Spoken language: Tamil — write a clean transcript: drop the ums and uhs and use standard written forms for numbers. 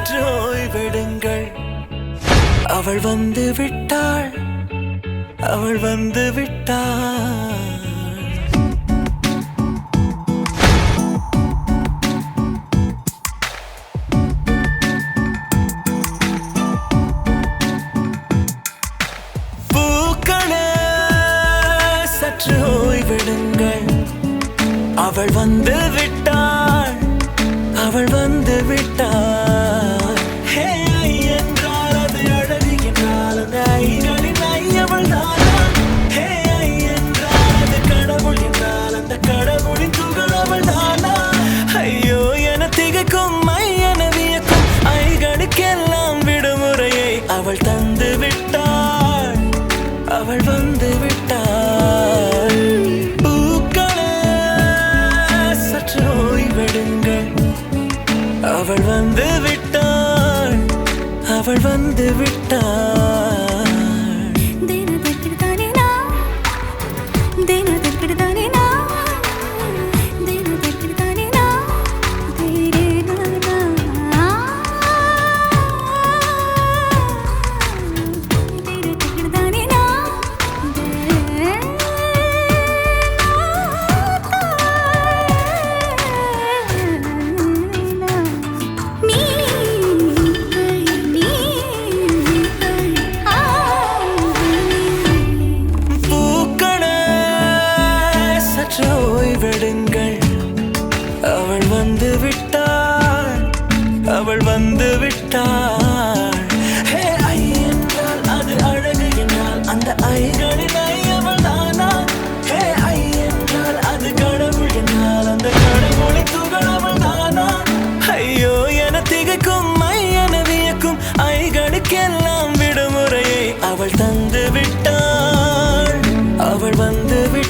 சற்று ஓய்வெடுங்கள். அவள் வந்து விட்டாள், அவள் வந்து விட்டாள். பூக்களே சற்று ஓய்வெடுங்கள். அவள் வந்து விட்டாள், அவள் வந்து விட்டாள். ஹே ஐ என்றால் அது அழகு என்றால் அந்த ஐகளின் ஐ அவள் தானா? ஹே ஐ என்றால் அது கடவுள் என்றால் அந்த கடவுளின் துகள் அவள் தானா? ஐயோ என திகைக்கும் ஐ என வியக்கும் ஐகளுக்கெல்லாம் விடுமுறையை அவள் தந்து விட்டாள், அவள் வந்து விட்டாள். பூக்களே சற்று ஓய்வெடுங்கள். அவள் வந்து விட்டாள், அவள் வந்து விட்டாள். ஓய்வெடுங்கள். அவள் வந்து விட்டாள், அவள் வந்து விட்டாள். ஹே ஐ என்றால் அது அழகு என்றால் அந்த ஐகளின் ஐ அவள் தானா? ஹே ஐ என்றால் அது கடவுள் என்றால் அந்த கடவுளின் துகள் அவள் தானா? ஐயோ என திகைக்கும் ஐ என வியக்கும் ஐகளுக்கெல்லாம் விடுமுறையை அவள் தந்து விட்டாள், அவள் வந்து விட்டாள்.